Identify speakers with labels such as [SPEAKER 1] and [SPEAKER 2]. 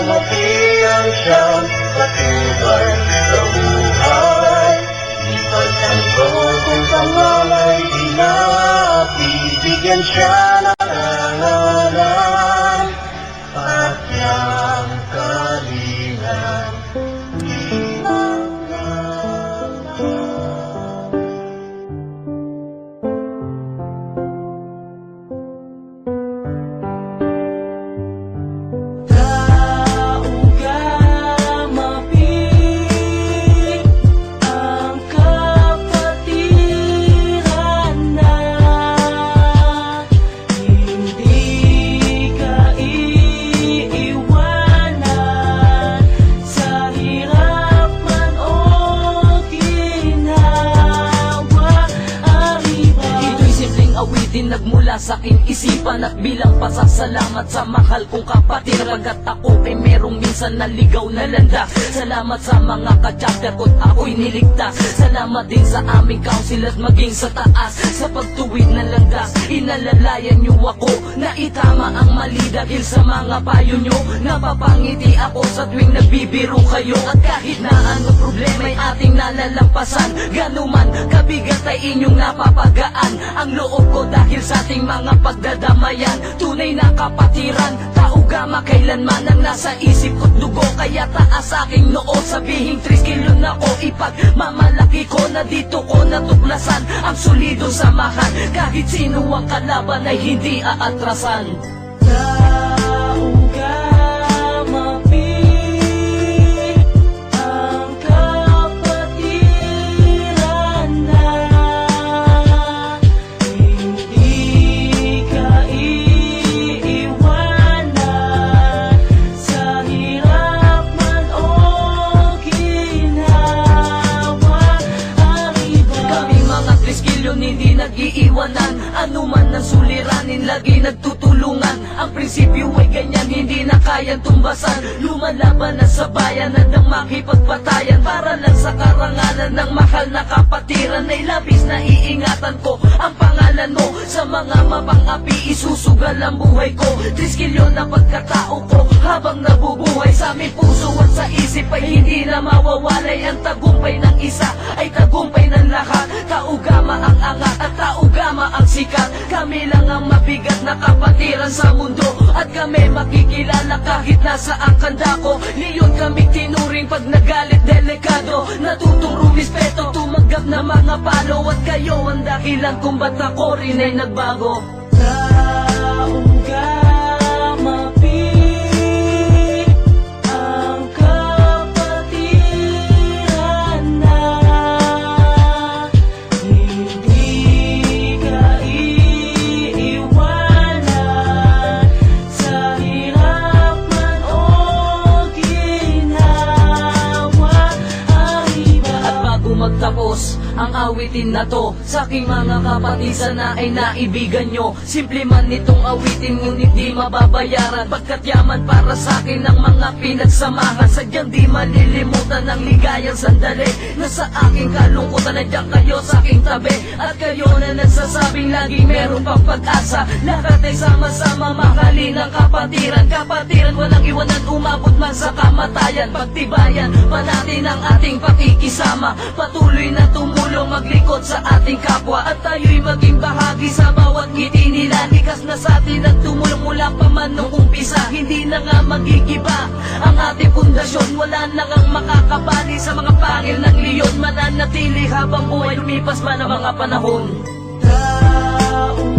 [SPEAKER 1] Matiang siyang patubay sa buhay. Lipat ang kung pangalay bibigyan siya ng karangalan at yang kalingan.
[SPEAKER 2] Nagmula sa aking isipan at bilang pasasalamat sa mahal kong kapatid. Pagkat ako ay merong minsan naligaw na landas. Salamat sa mga ka-chapter ko't ako'y niligtas. Salamat din sa aming council at maging sa taas. Sa pagtuwid ng landas, inalalayan niyo ako na itama ang mali dahil sa mga payo niyo. Napapangiti ako sa tuwing nagbibiro kayo. At kahit na ano problema ay ating nalalampasan, ganuman kabigat ay inyong napapagaan ang loob ko dahil sa ating mga pagdadamayan. Tunay na kapatiran, taugama kailanman ang nasa isip ko't dugo. Kaya taas aking noo, sabihing 3 kilo na ko. Ipagmamalaki ko na dito ko natuklasan ang solido samahan. Kahit sino ang kalaban ay hindi aatrasan. Hindi nag-iiwanan, anuman ng suliranin, lagi nagtutulungan. Ang prinsipyo ay ganyan, hindi na kayang tumbasan. Lumalaban na sa bayan at ang makipagpatayan para lang sa karangalan ng mahal na kapatiran. Ay labis na iingatan ko ang pangalan mo. Sa mga mapang-api isusugal ang buhay ko. 3 kilyo na pagkatao ko habang nabubuhay. Sa aming puso at sa isip ay hindi na mawawalay. Ang tagumpay ng isa ay tagumpay ng lahat. Taugama ang angat at taugama ang sikat. Kami lang ang mabigat na kapatiran sa mundo. At kami makikilala kahit nasa ang kanda ko. Leon kami tinuring pag nagalit delikado. Natutong rumispeto, tumanggap na mga palo. At kayo ang dahilan kung ba't ako rin ay nagbago. Taugama ang kapatiran na hindi ka iiwanan sa hirap man o ginhawa ang iba. At bago magtapos ang awitin na to, sa aking mga kapatid sana ay naibigan nyo. Simple man itong awitin, ngunit di mababayaran. Pagkat yaman para sa akin ang mga pinagsamahan. Sadyang di malilimutan ang ligayang sandali na sa aking kalungkutan nandiyan kayo sa aking tabi. At kayo na nagsasabing lagi meron pang pag-asa. Lahat ay sama-sama mahalin ang kapatiran. Kapatiran walang iwanan, umabot man sa kamatayan. Pagtibayan pa natin ang ating pakikisama. Patuloy na tumulong maglikod sa ating kapwa. At tayo'y maging bahagi sa bawat ngiti nila. Likas na sa atin at tumulong mula pa man nung umpisa. Hindi na nga magigiba ang ating pundasyon. Wala na ngang makakabali sa mga pangil ng leon. Mananatili habang buhay lumipas man ang mga panahon. Taugama